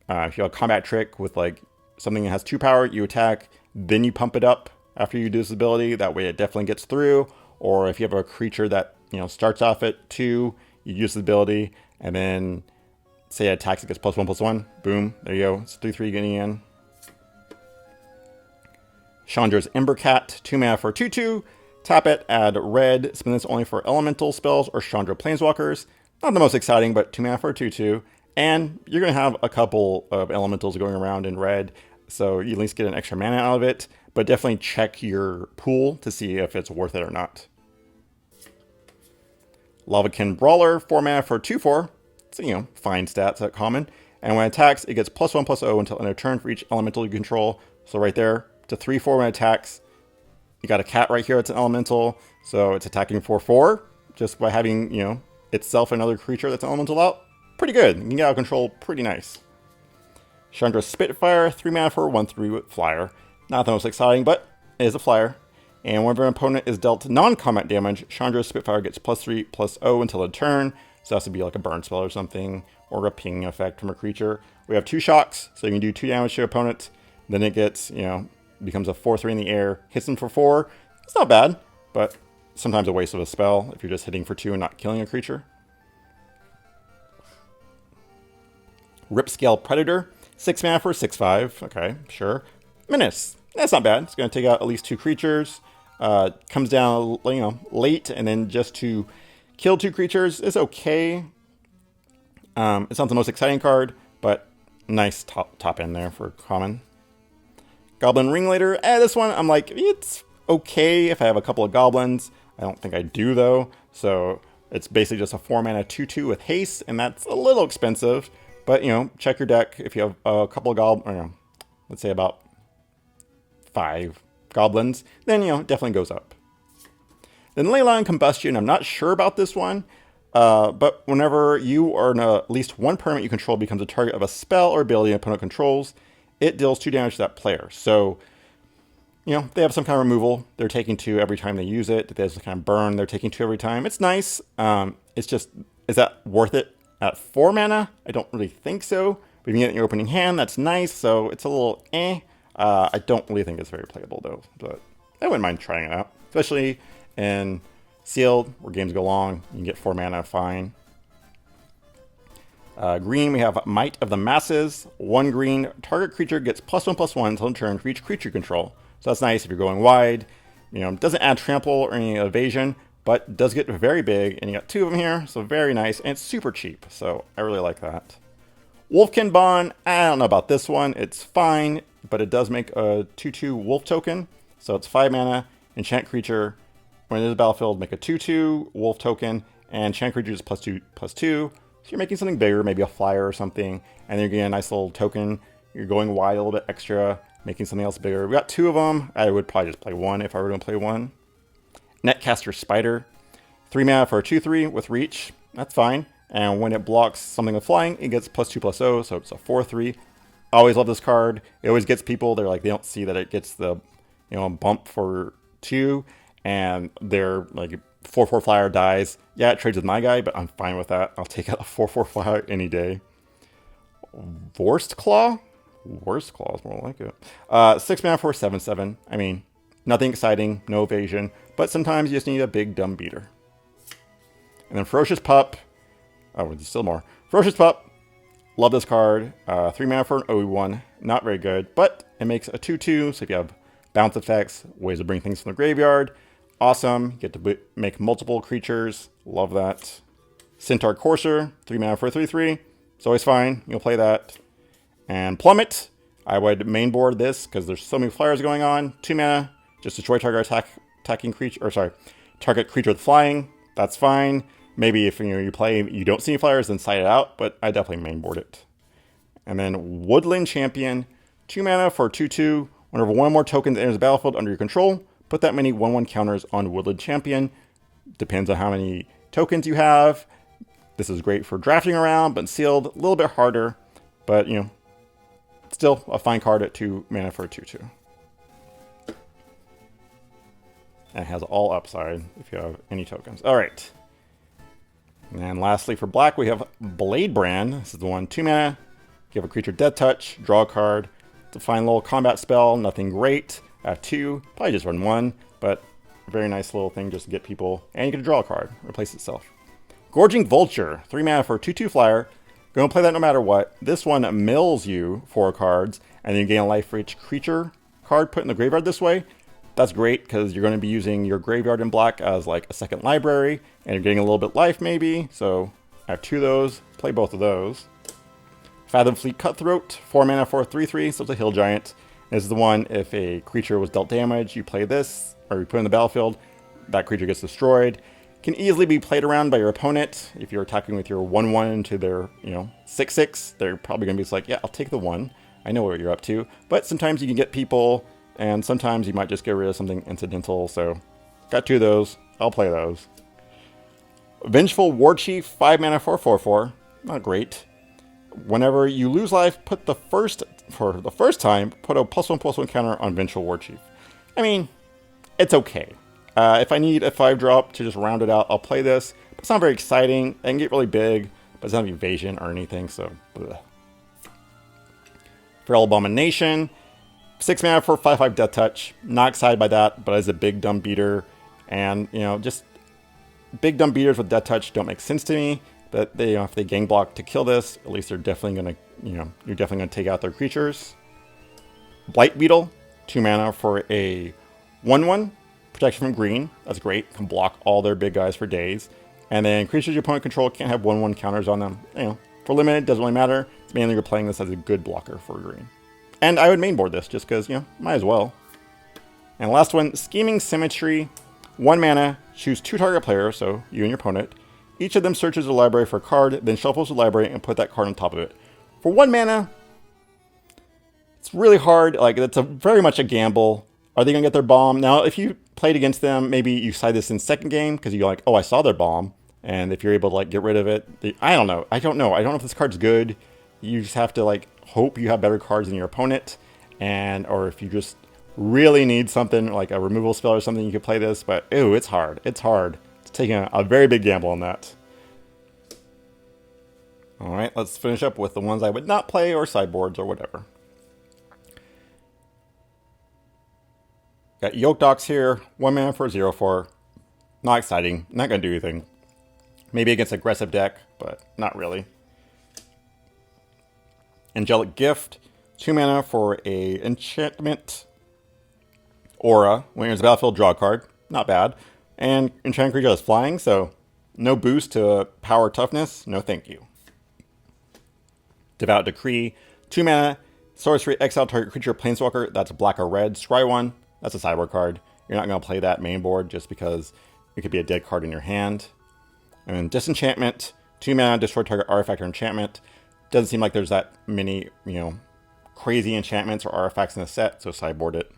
if you have a combat trick with, like, something that has 2 power, you attack, then you pump it up after you do this ability. That way it definitely gets through. Or if you have a creature that, starts off at 2, you use the ability, and then say it attacks, it gets +1/+1. Boom, there you go. It's 3/3 getting in. Chandra's Embercat, 2 mana for 2/2. Tap it, add red. Spin this only for elemental spells or Chandra Planeswalkers. Not the most exciting, but 2 mana for a 2/2. And you're going to have a couple of elementals going around in red, so you at least get an extra mana out of it. But definitely check your pool to see if it's worth it or not. Lavakin Brawler, 4 mana for 2/4. So, fine stats at common. And when it attacks, it gets +1/+0 until end of turn for each elemental you control. So right there, to 3/4 when it attacks. You got a cat right here, it's an elemental. So it's attacking 4/4 just by having, itself another creature that's an elemental out. Pretty good. You can get out of control pretty nice. Chandra Spitfire, 3 mana for 1/3 with flyer. Not the most exciting, but it is a flyer. And whenever an opponent is dealt non-combat damage, Chandra Spitfire gets +3/+0 until the turn. So that has to be like a burn spell or something, or a ping effect from a creature. We have 2 shocks, so you can do 2 damage to your opponent. Then it gets, becomes a 4/3 in the air, hits them for 4. It's not bad, but sometimes a waste of a spell if you're just hitting for 2 and not killing a creature. Ripscale Predator, 6 mana for 6/5. Okay, sure. Menace, that's not bad. It's going to take out at least 2 creatures. Comes down, late, and then just to kill 2 creatures is okay. It's not the most exciting card, but nice top end there for common. Goblin Ringleader, this one, I'm like, it's okay if I have a couple of goblins. I don't think I do, though. So it's basically just a 4 mana 2/2 with haste, and that's a little expensive. But, check your deck. If you have a couple of goblins, let's say about 5 goblins, then, definitely goes up. Then Leyline Combustion, I'm not sure about this one, but whenever you or at least one permanent you control becomes a target of a spell or ability an opponent controls, it deals 2 damage to that player. So, they have some kind of removal. They're taking 2 every time they use it. If there's some kind of burn, they're taking 2 every time. It's nice. It's just, is that worth it at 4 mana? I don't really think so. But if you get it in your opening hand, that's nice. So it's a little I don't really think it's very playable, though. But I wouldn't mind trying it out. Especially in Sealed, where games go long. You can get 4 mana fine. Green, we have Might of the Masses. 1 green. Target creature gets +1/+1 until turn for each creature control. So that's nice if you're going wide. Doesn't add trample or any evasion, but does get very big. And you got 2 of them here, so very nice. And it's super cheap, so I really like that. Wolfkin Bond, I don't know about this one. It's fine, but it does make a 2/2 wolf token. So it's 5 mana. Enchant creature. When it is battlefield, make a 2/2 wolf token. And enchant creature is +2/+2. So you're making something bigger, maybe a flyer or something. And you're getting a nice little token. You're going wide a little bit extra, making something else bigger. We got 2 of them. I would probably just play 1 if I were going to play 1. Netcaster Spider. 3 mana for a 2/3 with reach. That's fine. And when it blocks something with flying, it gets +2/+0, so it's a 4/3. I always love this card. It always gets people. They're like, they don't see that it gets the, bump for 2, and they're like, 4/4 flyer dies. Yeah, it trades with my guy, but I'm fine with that. I'll take out a 4/4 flyer any day. Vorst Claw? Worst Claw is more like it. 6 mana for 7/7. I mean, nothing exciting, no evasion, but sometimes you just need a big dumb beater. And then Ferocious Pup. Oh, there's still more. Ferocious Pup. Love this card. 3 mana for an OE1. Not very good, but it makes a 2/2. So if you have bounce effects, ways to bring things from the graveyard, awesome. You get to make multiple creatures. Love that. Centaur Courser. 3 mana for a 3/3. It's always fine. You'll play that. And Plummet. I would mainboard this because there's so many flyers going on. 2 mana. Just destroy target attacking creature. Or sorry, target creature with flying. That's fine. Maybe if you play, you don't see any flyers, then side it out, but I definitely mainboard it. And then Woodland Champion, 2 mana for 2/2. Whenever one more token enters the battlefield under your control, put that many 1/1 counters on Woodland Champion. Depends on how many tokens you have. This is great for drafting around, but sealed, a little bit harder. But, still a fine card at 2 mana for a 2/2. And it has all upside if you have any tokens. All right. And lastly, for black, we have Blade Brand. This is the one, 2 mana. Give a creature Death Touch, draw a card. It's a fine little combat spell, nothing great. At 2, probably just run 1, but a very nice little thing just to get people. And you get to draw a card, replace itself. Gorging Vulture, 3 mana for a 2/2 flyer. Going to play that no matter what. This one mills you 4 cards, and then you gain a life for each creature card put in the graveyard this way. That's great because you're going to be using your graveyard in black as like a second library, and you're getting a little bit life maybe. So I have 2 of those. Play both of those. Fathom Fleet Cutthroat, 4 mana for a 3/3, so it's a hill giant. This is the one, if a creature was dealt damage, you play this, or you put it in the battlefield, that creature gets destroyed. Can easily be played around by your opponent. If you're attacking with your 1/1 into their, 6/6, they're probably going to be like, yeah, I'll take the 1. I know what you're up to. But sometimes you can get people, and sometimes you might just get rid of something incidental. So, got 2 of those. I'll play those. Vengeful War Chief, 5 mana for a 4/4. Not great. Whenever you lose life, for the first time, put a +1/+1 counter on Vengeful War Chief. I mean, it's okay. If I need a 5-drop to just round it out, I'll play this. But it's not very exciting. It can get really big, but it's not evasion or anything, so bleh. Feral Abomination, 6 mana for 5/5 Death Touch. Not excited by that, but as a big dumb beater. And, just big dumb beaters with Death Touch don't make sense to me. But they, if they gang block to kill this, at least they're definitely going to, you're definitely going to take out their creatures. Blight Beetle, 2 mana for a 1/1. Protection from green. That's great. Can block all their big guys for days. And then creatures your opponent control can't have 1/1 counters on them. For limited, doesn't really matter. It's mainly you're playing this as a good blocker for green. And I would mainboard this just because, might as well. And last one, Scheming Symmetry. 1 mana, choose 2 target players, so you and your opponent. Each of them searches the library for a card, then shuffles the library and put that card on top of it. For 1 mana, it's really hard. Like, it's very much a gamble. Are they going to get their bomb? Now, if you played against them, maybe you side this in second game because you're like, oh, I saw their bomb. And if you're able to get rid of it, I don't know. I don't know if this card's good. You just have to hope you have better cards than your opponent. Or if you just really need something like a removal spell or something, you could play this. But ew, it's hard. It's hard. It's taking a very big gamble on that. All right, let's finish up with the ones I would not play or sideboards or whatever. Got Yoke Docs here, 1 mana for a 0/4. Not exciting, not going to do anything. Maybe against aggressive deck, but not really. Angelic Gift, 2 mana for a enchantment. Aura, when you're in the battlefield, draw a card. Not bad. And enchantment creature is flying, so no boost to power toughness. No thank you. Devout Decree, 2 mana, sorcery, exile target creature, planeswalker. That's black or red. Scry 1. That's a sideboard card. You're not going to play that main board just because it could be a dead card in your hand. And then Disenchantment, 2 mana, destroy target artifact or enchantment. Doesn't seem like there's that many, crazy enchantments or artifacts in the set, so sideboard it.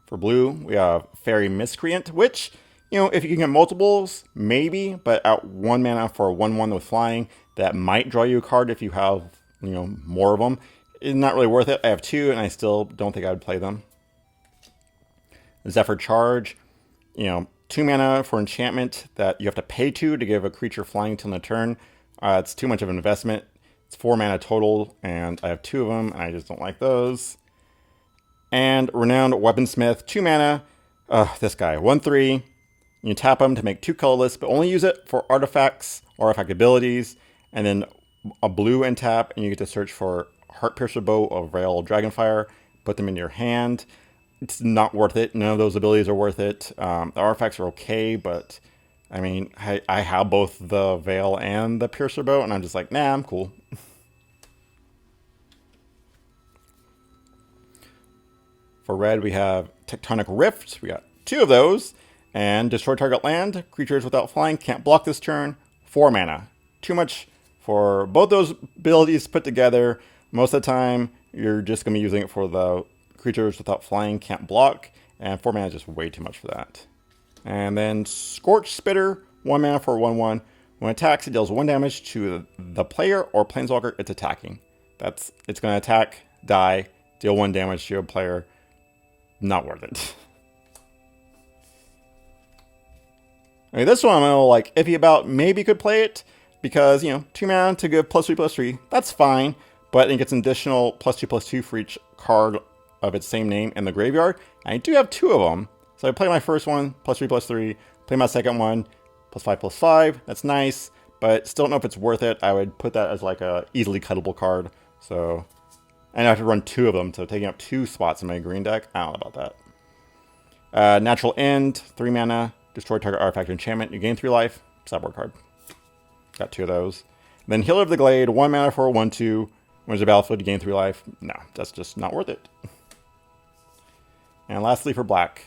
For blue, we have Fairy Miscreant, which, if you can get multiples, maybe, but at 1 mana for a 1/1 with flying, that might draw you a card if you have, more of them. It's not really worth it. I have 2, and I still don't think I would play them. Zephyr Charge, 2 mana for enchantment that you have to pay to give a creature flying till the turn. It's too much of an investment. It's 4 mana total, and I have 2 of them, and I just don't like those. And Renowned Weaponsmith, 2 mana. This guy, 1/3. You tap them to make 2 colorless, but only use it for artifacts or artifact abilities, and then a blue and tap, and you get to search for Heart Piercer Bow or Veil Dragonfire, put them in your hand. It's not worth it. None of those abilities are worth it. The artifacts are okay, but I mean, I have both the Veil and the Piercer Bow, and I'm just like, nah, I'm cool. For red, we have Tectonic Rift. We got 2 of those. And destroy target land. Creatures without flying can't block this turn. 4 mana. Too much for both those abilities put together. Most of the time, you're just going to be using it for the creatures without flying can't block. And 4 mana is just way too much for that. And then Scorch Spitter. 1 mana for 1/1. When it attacks, it deals 1 damage to the player or planeswalker it's attacking. It's going to attack, die, deal 1 damage to your player. Not worth it. I mean, this one I'm a little like iffy about. Maybe could play it because, 2 mana to give +3/+3. That's fine, but it gets an additional +2/+2 for each card of its same name in the graveyard. And I do have 2 of them, so I play my first one +3/+3. Play my second one +5/+5. That's nice, but still don't know if it's worth it. I would put that as like a easily cuttable card. So, and I have to run 2 of them, so taking up 2 spots in my green deck. I don't know about that. Natural End, 3 mana. Destroy target artifact or enchantment. You gain 3 life. Sideboard card. Got 2 of those. And then Healer of the Glade. 1 mana for a 1/2. When there's a battlefield, you gain 3 life. No, that's just not worth it. And lastly, for black,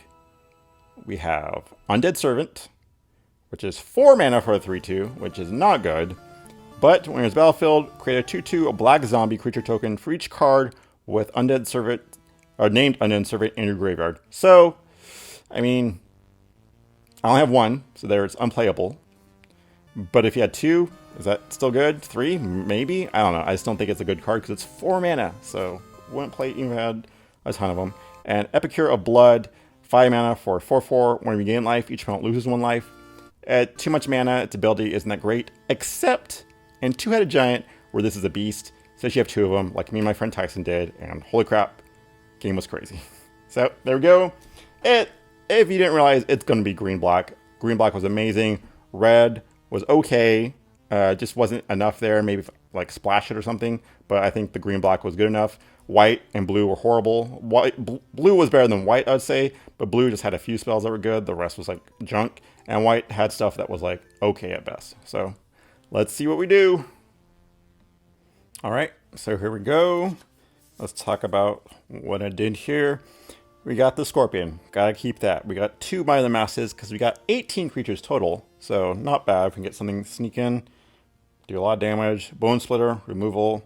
we have Undead Servant, which is 4 mana for a 3/2, which is not good. But when there's a battlefield, create a 2/2, a black zombie creature token for each card with Undead Servant, or named Undead Servant in your graveyard. So, I mean, I only have 1, so there it's unplayable. But if you had 2, is that still good? 3, maybe? I don't know. I just don't think it's a good card because it's 4 mana. So wouldn't play it even if I had a ton of them. And Epicure of Blood, 5 mana for 4/4. When you gain life, each opponent loses 1 life. At too much mana, its ability isn't that great, except in Two-Headed Giant, where this is a beast. So you have 2 of them, like me and my friend Tyson did, and holy crap, game was crazy. So there we go. If you didn't realize, it's going to be green-black. Green-black was amazing. Red was okay. Just wasn't enough there. Maybe like splash it or something. But I think the green-black was good enough. White and blue were horrible. Blue was better than white, I would say. But blue just had a few spells that were good. The rest was like junk. And white had stuff that was like okay at best. So let's see what we do. All right, so here we go. Let's talk about what I did here. We got the Scorpion. Gotta keep that. We got 2 Might of the Masses because we got 18 creatures total. So not bad. We can get something sneak in. Do a lot of damage. Bone Splitter, removal.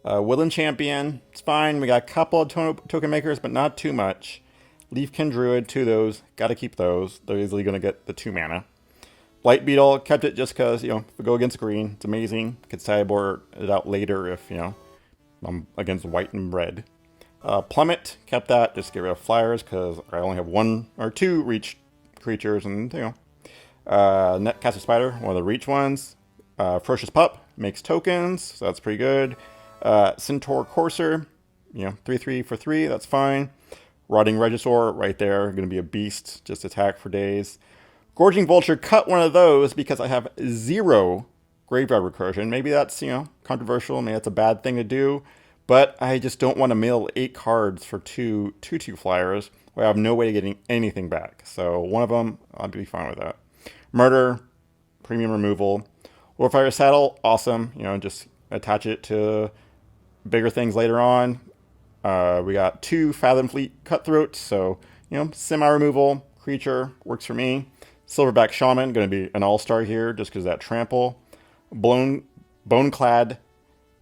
Woodland Champion. It's fine. We got a couple of token makers, but not too much. Leafkin Druid, 2 of those. Gotta keep those. They're easily gonna get the 2 mana. Blight Beetle, kept it just because, if we go against green, it's amazing. Could sideboard it out later if, I'm against white and red. Plummet, kept that, just get rid of flyers because I only have 1 or 2 reach creatures and, Netcaster Spider, one of the reach ones. Ferocious Pup, makes tokens, so that's pretty good. Centaur Courser, 3/3 for 3, that's fine. Rotting Regisaur, right there, going to be a beast, just attack for days. Gorging Vulture, cut one of those because I have 0 graveyard recursion. Maybe that's, controversial, maybe that's a bad thing to do. But I just don't want to mill 8 cards for 2 2/2 flyers where I have no way of getting anything back. So one of them, I'll be fine with that. Murder, premium removal. Warfire Saddle, awesome. Just attach it to bigger things later on. We got 2 Fathom Fleet Cutthroats, so, semi-removal creature works for me. Silverback Shaman, going to be an all-star here just because of that trample. Boneclad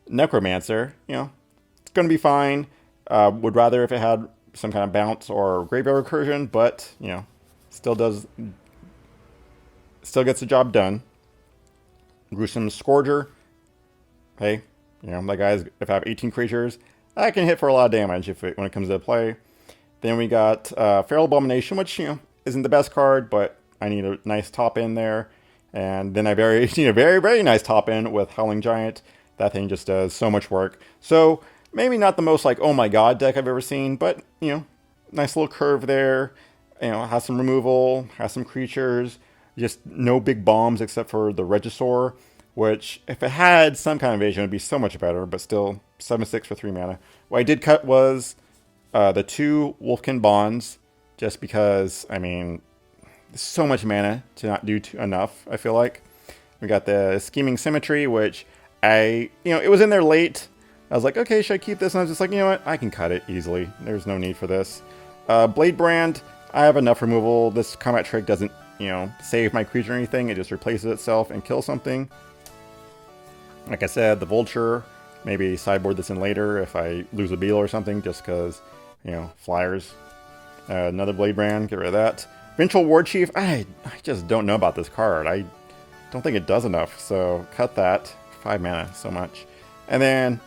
Necromancer, it's going to be fine. Would rather if it had some kind of bounce or graveyard recursion, but, still gets the job done. Gruesome Scourger. Hey, my guys, if I have 18 creatures, I can hit for a lot of damage when it comes to play. Then we got Feral Abomination, which, isn't the best card, but I need a nice top end there. And then I very, very, very nice top end with Howling Giant. That thing just does so much work. So maybe not the most like, oh my god deck I've ever seen, but, nice little curve there. You know, has some removal, has some creatures, just no big bombs except for the Regisaur, which if it had some kind of evasion, it'd be so much better, but still 7/6 for 3 mana. What I did cut was the 2 Wolfkin Bonds, just because, I mean, there's so much mana to not do enough, I feel like. We got the Scheming Symmetry, which it was in there late. I was like, okay, should I keep this? And I was just like, you know what? I can cut it easily. There's no need for this. Blade Brand, I have enough removal. This combat trick doesn't, save my creature or anything. It just replaces itself and kills something. Like I said, the Vulture, maybe sideboard this in later if I lose a Beetle or something, just because, flyers. Another Blade Brand, get rid of that. Vengeful War Chief, I just don't know about this card. I don't think it does enough, so cut that. 5 mana, so much. And then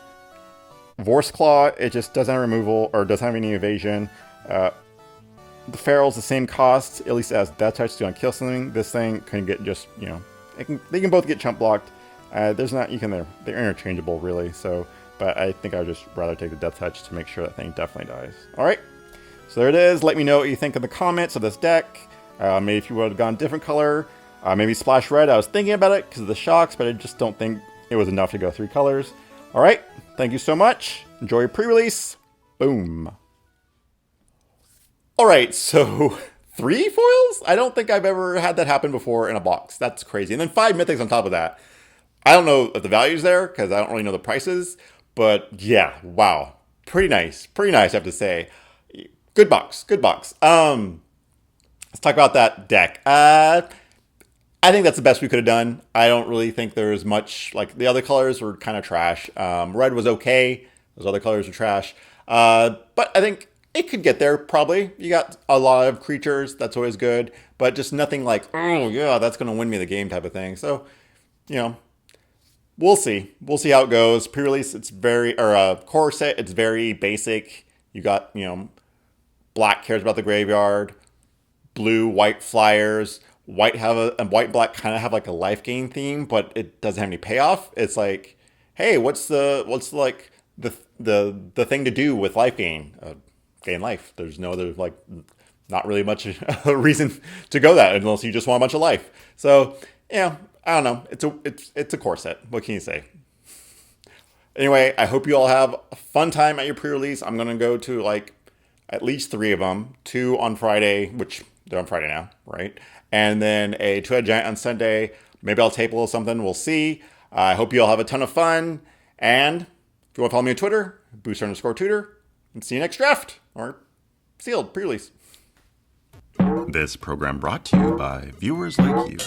Vorse Claw, it just doesn't have removal, or doesn't have any evasion. The Feral's the same cost, at least as Death Touch to kill something. This thing can get just, they can both get chump blocked. They're interchangeable really, so, but I think I would just rather take the Death Touch to make sure that thing definitely dies. Alright, so there it is. Let me know what you think in the comments of this deck. Maybe if you would have gone a different color, maybe Splash Red. I was thinking about it because of the shocks, but I just don't think it was enough to go 3 colors. Alright, thank you so much. Enjoy your pre-release. Boom. Alright, so 3 foils? I don't think I've ever had that happen before in a box. That's crazy. And then 5 mythics on top of that. I don't know if the value's there, because I don't really know the prices. But yeah, wow. Pretty nice. Pretty nice, I have to say. Good box. Good box. Let's talk about that deck. I think that's the best we could have done. I don't really think there's much, like the other colors were kind of trash. Red was okay. Those other colors were trash. But I think it could get there probably. You got a lot of creatures. That's always good. But just nothing like, oh yeah, that's going to win me the game type of thing. So, we'll see. We'll see how it goes. Pre-release, it's core set, it's very basic. You got, black cares about the graveyard. Blue, white flyers. White black kind of have like a life gain theme, but it doesn't have any payoff. It's like, hey, what's the thing to do with life gain? Gain life. There's no other, like, not really much a reason to go that unless you just want a bunch of life. So yeah, I don't know. It's a core set. What can you say? Anyway, I hope you all have a fun time at your pre-release. I'm gonna go to like at least 3 of them. 2 on Friday, which they're on Friday now, right? And then a 2-head giant on Sunday. Maybe I'll tape a little something. We'll see. I hope you all have a ton of fun. And if you want to follow me on Twitter, booster_tutor. And see you next draft. Or sealed, pre-release. This program brought to you by viewers like you.